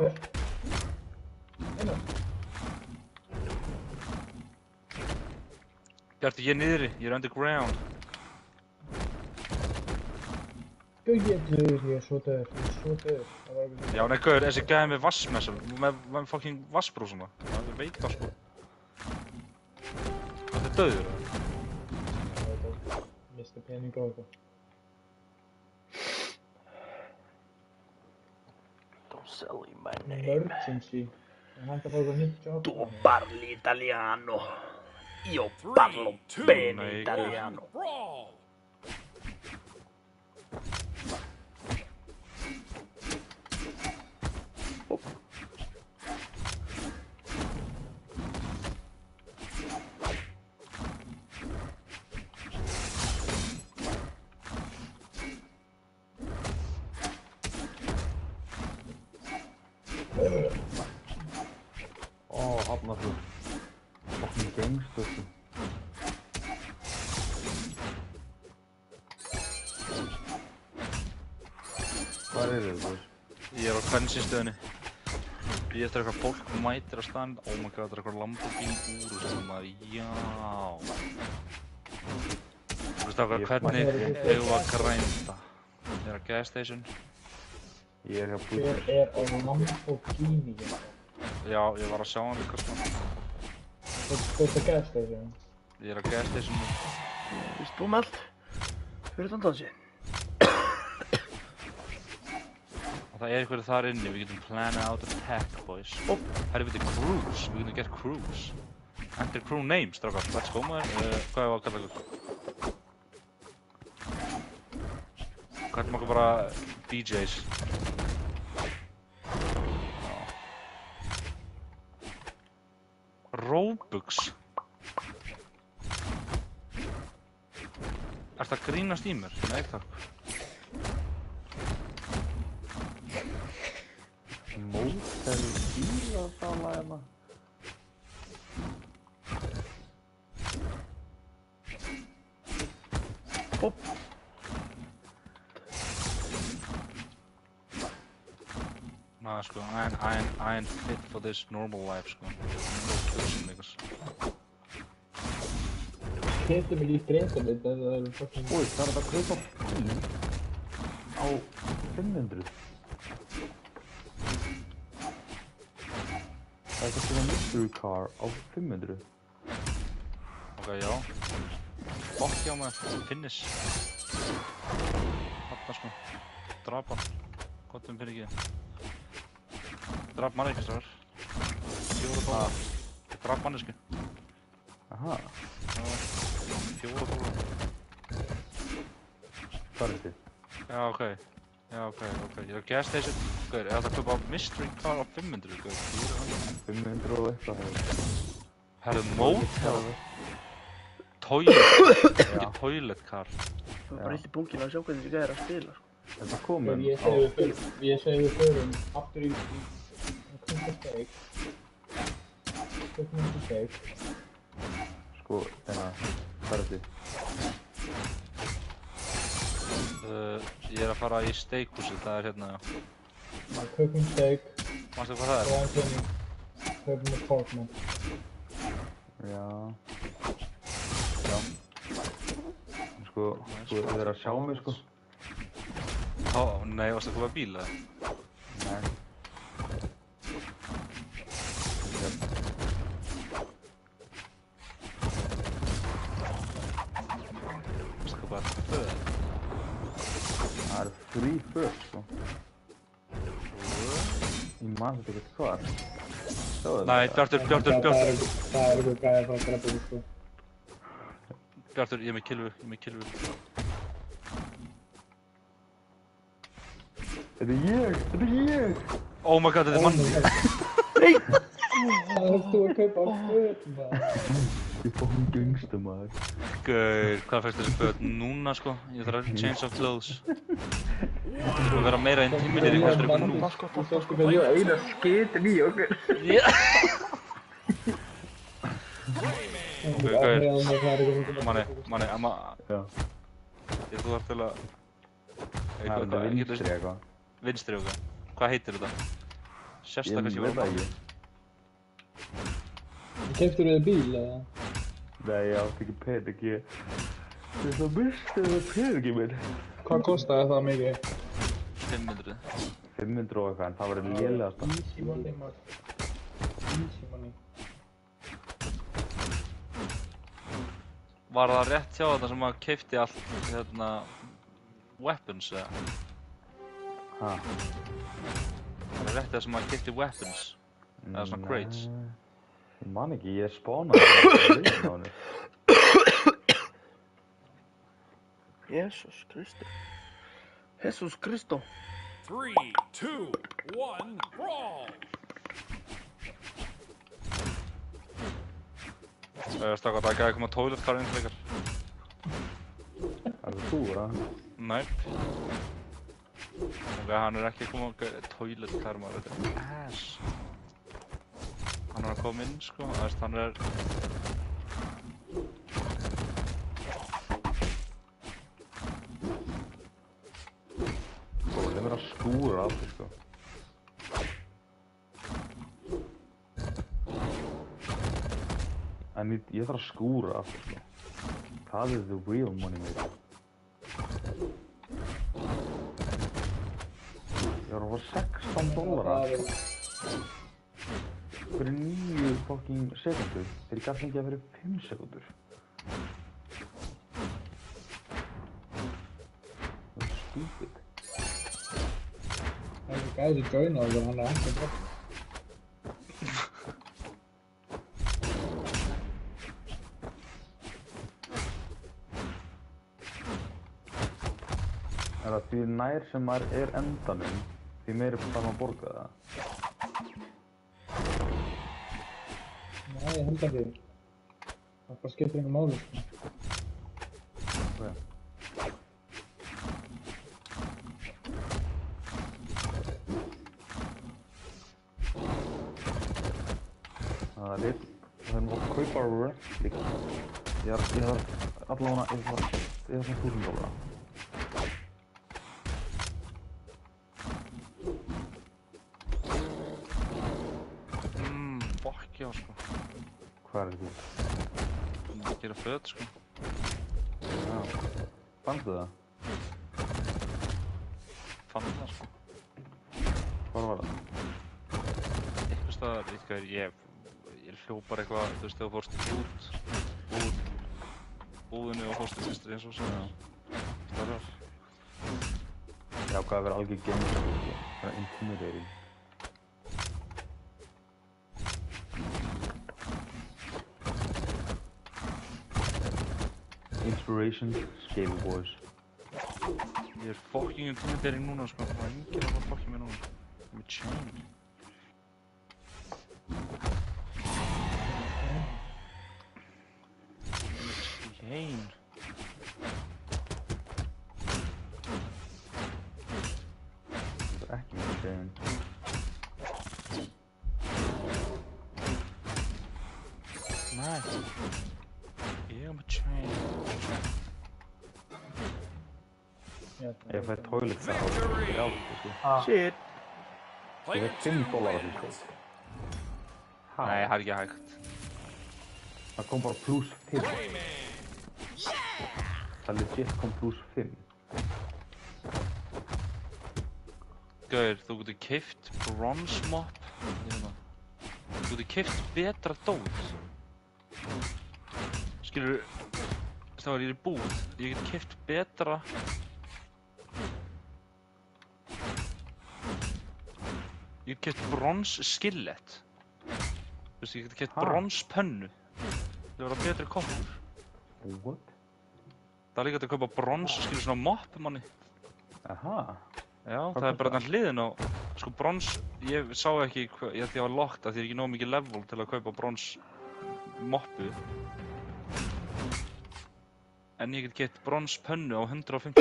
mér. Einar. Bjartur, ég er niðri, ég er underground. Ég er svo döður. Já, nei, gaur, þessi gæði með vassmessa, með fucking vassbrúsuna. Það er veikar, sko. Það er döður, eða? Mista pening á eitthvað. Don't sell me my name. Emergency. Ég hætti að fá eitthvað nýtt jobb. Tu parli italiano. Io parlo bene italiano. Hafnarfjörð. Fucking gangsters. Hvar eru þið? Ég er á bensinstöðinni. Ég eftir eitthvað fólk mætir á staðinn. Oh my god, það er eitthvað Lamborghini Urus sem maður, já. Þú veist ákvað, hvernig eigum við að grænda? Ég er á gas station. Ég er hjá Bútur. Hver er á Lamborghini hérna? Já, ég var að sjá hann líka, sko. Þú ert á gas station? Ég er á gas station. Vist þú með allt? Fyrir þann dansi. Og það er eitthvað þar inni, við getum planned out attack, boys. Herri, við getum cruise, við getum gert cruise. Enter crew names, strákar, let's go maður. Hvað er að kalla ykkur? Kallum okkur bara DJs. Robux. Ertu að grínast í mér? Nei, takk. Mótel bílasala hérna. Nah, sko, I ain't fit for this normal life, sko. No kills, niggas. Getur mig líkt reynda mitt en það eru fucking... Ói, það er þetta að kaupa bíl á 500. Það er eitthvað svona mystery car á 500. Ok, já. Fokk já maður, finnis. Þarna, sko. Drap hann. Gott fyrir ekki. Drap mannesku, strákar. 4 dólar. Ég drap mannesku. Aha. 4 dólar. Hvað er þið? Já, ok. Já, ok. Ég er á gas station. Gauður, er þetta að kaupa mystery car á 500, gauður? 500 og eitthvað. Herðu, motel. Toilet. Ekki toilet car. Þú er bara eitt í búnkinu að sjá hvernig þessi gæðir að spila, sko. Þetta komum Ég segi við förum aftur í Counter-Strike. Counter-Strike. Sko, hérna, hvað er þið? Ég er að fara í steikhúsið, það er hérna, já. Counter-Strike. Manstu hvað það er? Góðan pening. Kaupum með Portman. Já. Sko, þú er að sjá mig, sko. Ó, nei, varstu að koma bíl, eða? Nei. Varstu að koma föð? Það er free föt, sko. Ég man þetta ekki hvað. Nei, Bjartur. Það er eitthvað gæði frá grabbuðu, sko. Bjartur, ég er með kilvu. Þetta er ég! Oh my god, þetta er manni! Nei! Það er þú að kaupa föt, maður. Ég fór hún gangsta, maður. Gaur, hvað fæst þessi föt núna, sko? Ég þarf að change of clothes. Þú þarf að vera meira intimidating heldur ykkur nú. Þú svo sko með eina skitin í okkur. Ok, gaur. Manni, amma... Já. Þú þarf til að... Það er þetta vinstri eitthvað. Vinstri, ok. Hvað heitir þetta? Sérstaklega sem Ég veit var það ekki. Keyptur þið bíl eða? Nei, ég átti ekki pening, ég það misti það peningi minn. Hvað kostaði það mikið? 500. 500 og eitthvað, en það var lélegasta. Easy money, maður. Easy money. Var það rétt hjá þetta sem maður keypti allt, hérna, weapons eða? Ha? Var það rétt það sem maður keypti weapons? Eða svona crates? Nei, ég man ekki, ég spánaði það á henni. Jesus Kristi. Jesus Kristó. 3, 2, 1, brawl! Stakka, það gæði að koma toilet-car inn frekar. Er það þú, eða? Nei. Ok, hann er ekki að koma toilet-car, maður, þetta er ass. Hann er að koma inn, sko, þess hann er... Svo, það er verið að skúra af því, sko. En ég þarf að skúra af því, sko. Það er the real money maker. Ég var að fá $16 fyrir 9 fucking sekundur þegar ég gaf fengið að fyrir 5 sekundur. Það er stúpid. Það er ekki gæði joina og hann er ekki brott. Er það því nær sem maður er endanum, því meiri þarf maður að borga það? Nei, ég held ekki. Það bara skiptir einhver máli, sko. Okay. Það er litt, það er nú að kaupa rent líka. Ég þarf allavega, ég þarf svona $1000. Fuck já, sko. Hvað er þetta? Það gera föt, sko. Já. Fannstu það? Fann það, sko. Hvar var það? Eitthvað staðar, eitthvað ég hljóp bara eitthvað, þú veist, þegar þú fórst út úr búðinu og fórst í eins og svona starfar. Já, hvað að vera algjör gamer, sko. Það er intimidating. Inspiration, Scable Boys. Ég er fucking intimidating núna, sko. Það er enginn að fara fucking mér núna. Með chain. Chain. Það er ekki mjög chain. Nei. Ég er með chain. Ég fæ toilet það á sko. Shit. Ég fæ $5 á því, sko. Nei, það er ekki hægt. Það kom bara plus 5. Það legit kom plus 5. Gauður, þú getur keypt bronze mop. Þú getur keypt betra dót. Skilur, þá er ég í búð. Ég get keypt betra. Ég get keypt bronze skillet. Þú veist, ég get keypt bronze pönnu. Það verða betri koppur. What? Það er líka hægt að kaupa bronze, skilur, svona mop manni. Aha. Já, það er bara þannig hliðin á, sko brons, ég sá ekki, ég held ég var lokt að því er ekki nóg mikið level til að kaupa brons moppu. En ég get gett brons pönnu á 150.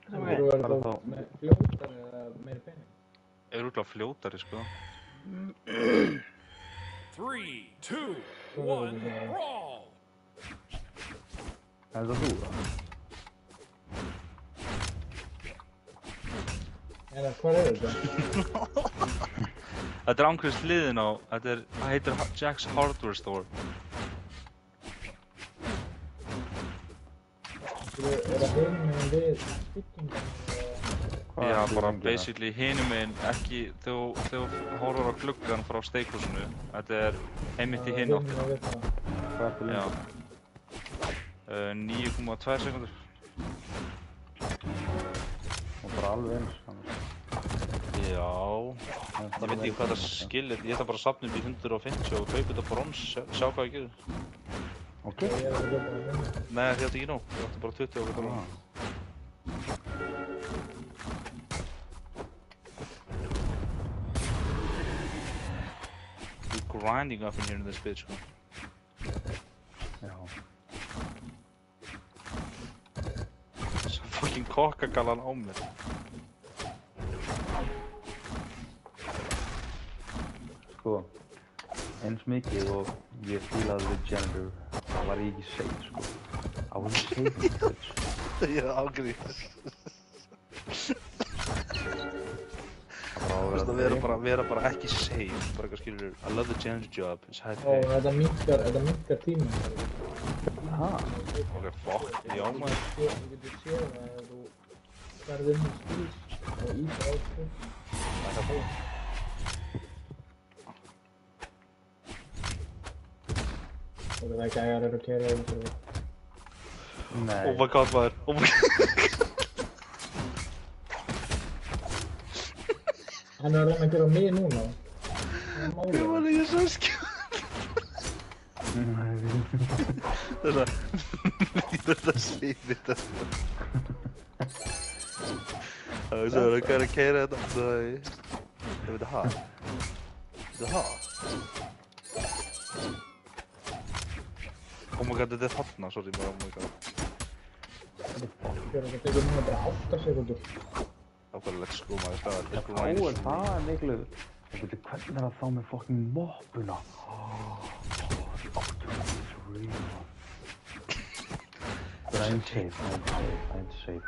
Þú verður þá með fljótar eða meiri pening? Ég er útláð fljótari, sko. 3, 2, 1, brawl! Er það þú, það? Hvað þetta? Þetta ángriðs hliðin á, það heitir Jack's Hardware Store. Það hinum meginn við byggingum? Já, bara basically hinum meginn, ekki þegar þú horfir á gluggan frá steikhúsinu. Þetta einmitt í hinn áttina. Hvað ertu Já. lengi? 9,2 sekundur. Og bara alveg eins. Já, ég veit ekki hvað það skilir. Ég ætla bara að safna upp í 150 og kaupa þetta brons, sjá hvað ég gerir. Ok. Nei, þið átti ekki nóg. Þið átti bara 20 og eitthvað nóg. You're grinding up in here in this bitch, sko. Já. Svo fucking kokkagallan á mér. Sko, eins mikið og ég fílaði við Janitor, það var ég ekki safe, sko. I wasn't safe in this bitch. Ég er ágrið. Vera bara ekki safe, bara eitthvað skilur. I love the janitor job, it's high pay. Þetta minnkar tíma. Ha? Ok, fuck, já maður. Þú getur séð að þú ferð inn í skýs og ís á sko. Það er búið. Og það gæjar eru að kæra um fyrir. Nei. Oh my god maður, oh my god. Hann er að reyna að gera mig núna. Ég var líka svo skjálf. Þetta slýnir þetta. Það er svo að það er að kæra þetta. Ég veit að ha. Þetta ha. Oh my god, þetta er þarna, sorry maður, oh my god. Það tekur núna bara 8 sekundur. Ákveður, let's go maður, það er Þá er það miklu... Og veitu, hvernig er það þá með fucking moppuna? But I'm safe, I'm safe.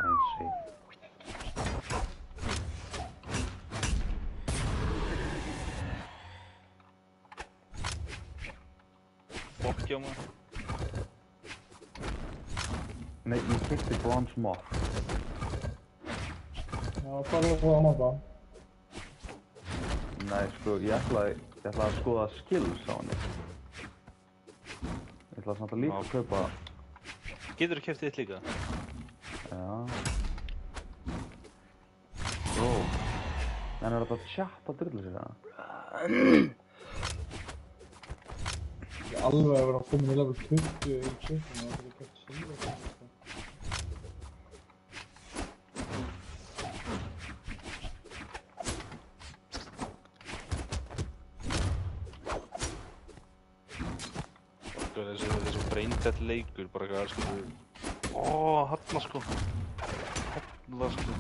Fuck já maður. Nei, ég keypti bronze mop. Já, hvað er það að nota? Nei, sko, ég ætlaði að skoða skills á henni. Ég ætlaði samt að líka að kaupa... Getur þú keypt þitt líka? Já. Bro. En er þetta chat að drullu sér það? Ég alveg að vera komin í level 20 í kjöpinu og það er gett síðan. Þessi braindead leikur, bara eitthvað, skilur. Ó, hérna sko. Hérna sko.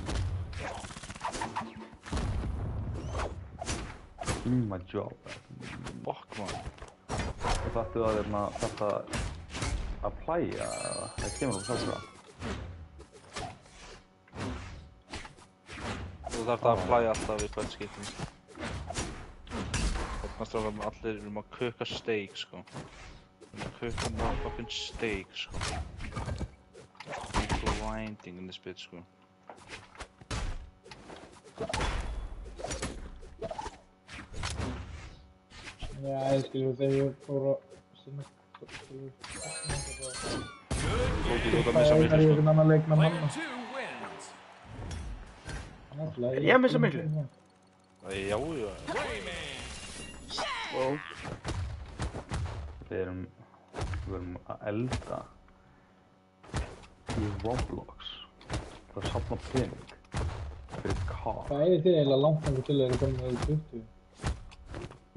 My job. Fuck man. Og þarftu að þetta að plæja, eða það kemur sjálfsögða. Þú þarft að plæja alltaf við hvert skiptum. Þarna stráðum allir að kuka steak, sko. Kuka motherfucking steak, sko. Grinding in this bitch, sko. Já, ég skilur þegar ég fór að sinna Það er einhvern annan leikmann Player hann. 2 wins. Er ég að missa miklu? Já, já. Wow. Við erum að elda í Roblox. Það er safna pening fyrir car. Hvað er þið eiginlega langt þannig til að þeir eru komin að 20?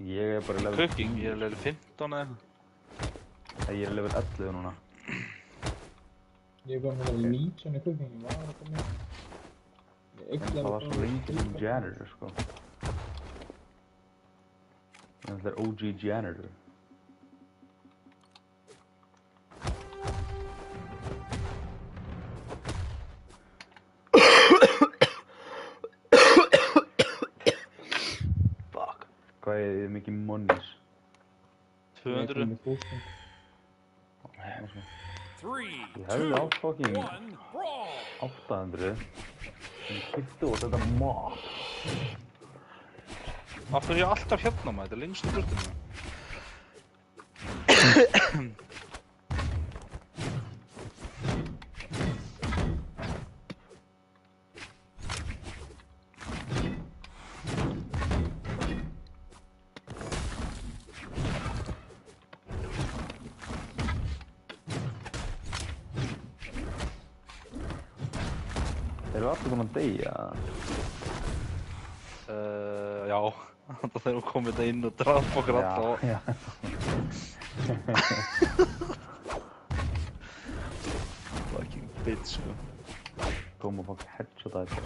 Ég er bara í level Cooking, ég er level 15 eða eitthvað. Nei, ég er í level 11 núna. Ég er komin að level 19 í cooking, ég var að koma. Það var svo lengi sem janitor, sko. Það er OG janitor. Hvað er mikið monies? 200. 1000. 3, Ég hefði 2, átt fucking 1, brawl! 800 sem kipti út þetta mob. Af hverju er ég alltaf hérna maður? Þetta er lengst í burtinu. Eru allir búin að deyja? Já. Þannig að þeir eru komið þetta inn og draf okkur alltaf. Já. Fucking bitch, sko. Kom og fokk headshota þetta.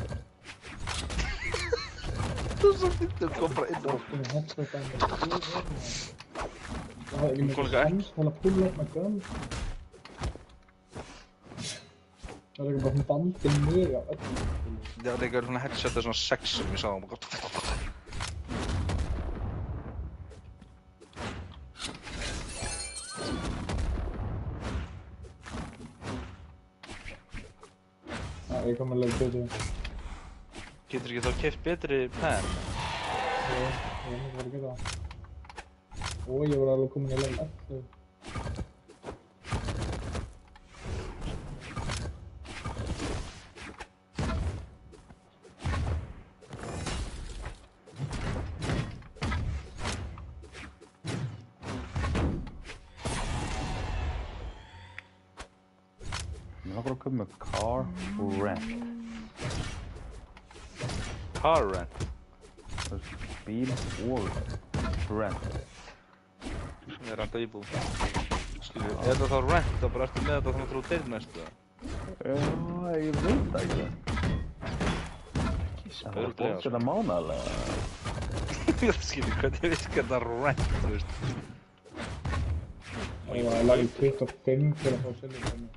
Þú er svo fyndið að koma bara inn og... Ég headshot hann með stíð. Það er ekki Kom með líka guns, til að pulla upp með guns. Það er ekki bara svona bandið mig af öllum. Já, það er svona headshot svona 6 sem ég sá. Já, ég kom að lega betur. Getur ekki þá keypt betri pen? Ég myndi bara að geta það. Og ég var alveg komin í level 11. Mér langar að köpa með car rent. Car rent? Það er bíl og rent. Sem er renta íbúð. Skilju, er þetta þá rent? Þá bara ertu með þetta þannig að þú deyrir næstu það? Já, ég veit það ekki. Það er bótt þetta mánaðlega. Skilju, hvernig virkar þetta rent, þú veist? Og ég var að laga 25 til að fá silfurpenni.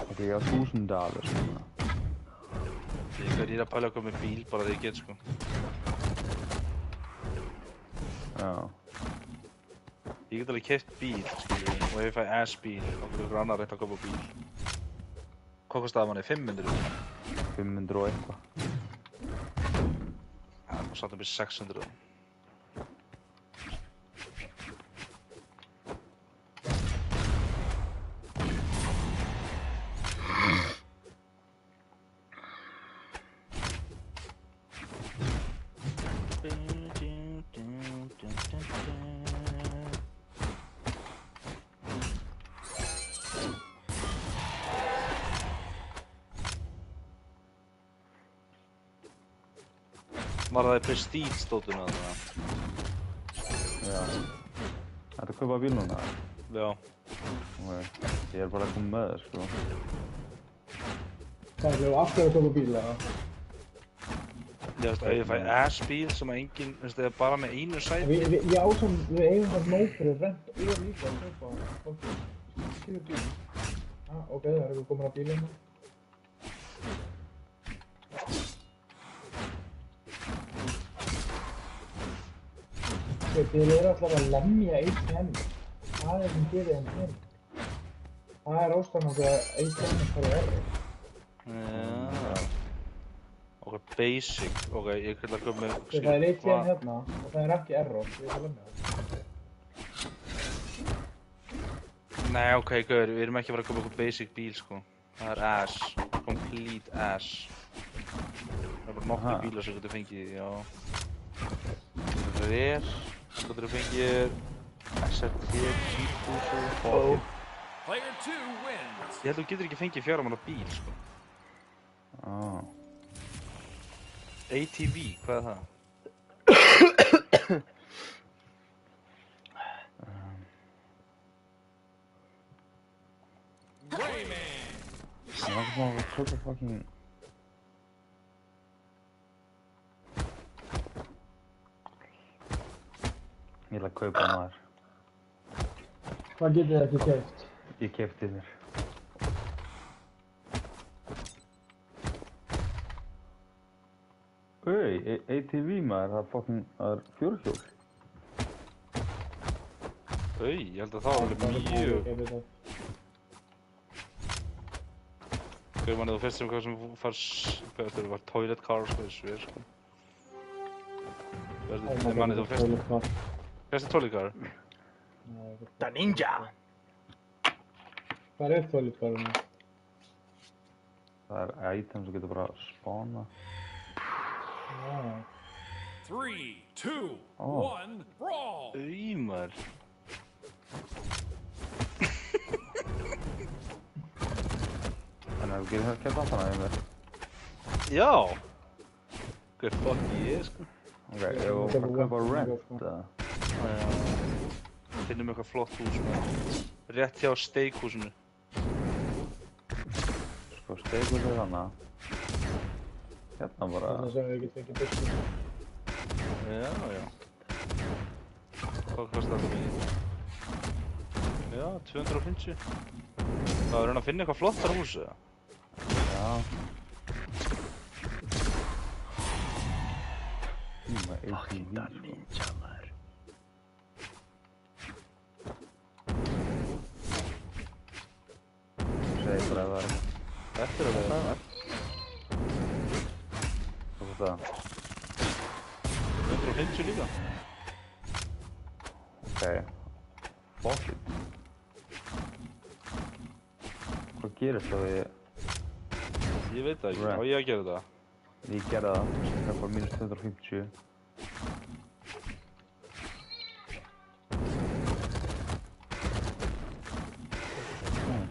Ok, ég á $1000 svona. Ég er að pæla að koma með bíl bara þegar ég get, sko. Já. Ég get alveg keypt bíl, skilju, og ef ég fæ ass-bíl, þá getur ykkur annar reynt að kaupa bíl. Hvað kostaði manni? 500? 500 og eitthvað. Já, það var satt um 600. Var það í Prestige stótuna þarna? Já. Þetta er að kaupa bíl núna? Já. Ok. Ég er bara að koma með það, sko. Það er alltaf að kaupa bíl, eða? Ég veist, ef ég fæ ass-bíl sem að enginn, veist, eða bara með einu sæti. Ég ásam, við eigum það nóg fyrir rent og líka að kaupa fólki. Skilur bíl. Ok, það er við komin að bílina. Þið eru alltaf að lemja ATM. Það er sem gerir þeim pening. Það er ástæðan okkur að ATM fara error. Já. Ok, basic. Ok, ég ætla að koma með... Það er ATM hérna og það er ekki error. Ég ætla að lemja það. Nei, ok, gaur, við erum ekki að fara að koma okkur basic bíl, sko. Það er ass. Complete ass. Það er bara nokkru bílar sem getur fengið, já. Það er... Það getur fengið... SRT, G-Booster og... Player 2 wins. Ég held að þú getur ekki fengið 4 manna bíl, sko. Ah. ATV, hvað er það? Rayman. Ég langar bara að kaupa fucking... Ég ætla að kaupa maður. Hvað getur þið ekki keypt? Ég keypti þér. ATV maður, það er fucking, það er fjórhjól. Ég held að það var alveg mjög... Hvað manni þú fyrst sem hvað sem hvað þetta var toilet cars hvað þessu sko. Hvað manni þú fyrst... Hvað er toilet car? The Ninja! Hvað er toilet carinu? Það er item sem getur bara spána. Já. 3, 2, 1, brawl! Maður. Þannig að þú getur það kært aftan að mér. Já! Hver fuck ég sko. Ok, ég var bara að kaupa rent eða? Finnum eitthvað flott hús maður. Rétt hjá steikhúsinu. Sko, steikur þig hana. Hérna bara... Þannig sem við getum ekki byrstu. Já. Hvað kostar þetta mikið? Já, 250. Það er að finna eitthvað flottar hús eða? Já. Fucking The Ninja, maður. Segir bara að það er... Þetta er að vera það. Hvað er það? 250 líka. Ok. Fósitt. Hvað gerist þá við... Ég veit það ekki, á ég að gera það? Ég gerði það. Það er bara mínus 250.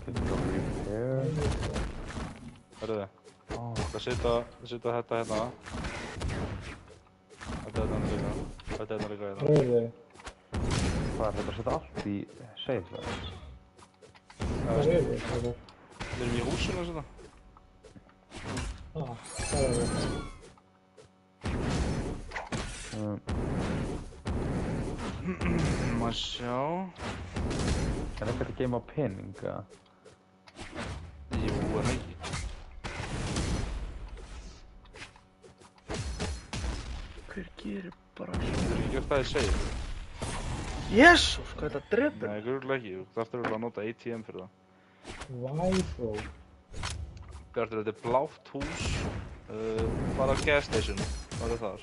Getur það repair. Hörðu þið? Það setja þetta hérna. Þetta hérna líka. Þetta hérna líka hérna. Rauði. Hvað er þetta að setja allt í safe eða? Hvað er þið? Við erum í húsinu og svona. Það er það. Má sjá. Er þetta að geima peninga? Jú, en ekki. Hver gerir bara Þú getur ekki gert það í save. Jesus, hvað þetta drefur? Nei, örugglega ekki. Þú þarftir örugglega að nota ATM fyrir það. Why bro? Þetta er blátt hús. Bara gas station. Hvað er þar?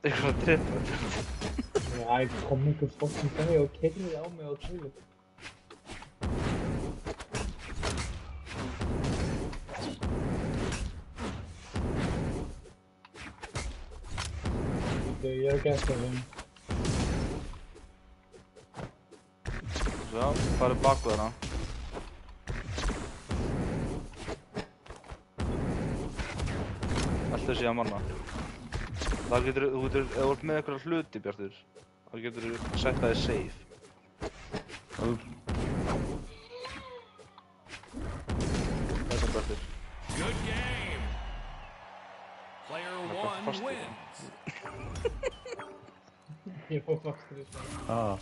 Eitthvað að drepa þetta. Já, kom einhver fucking gæi og keyrði á mig á toilet. Ég er að gæsta þeim. Svo, farið baku þarna. Allt þessi að manna. Það getur, ef þú ert með einhverja hluti, Bjartur, þá getur þú sett það í safe. Þetta er Bjartur. Good game! Player 1 wins! Ég fór fastur í svona.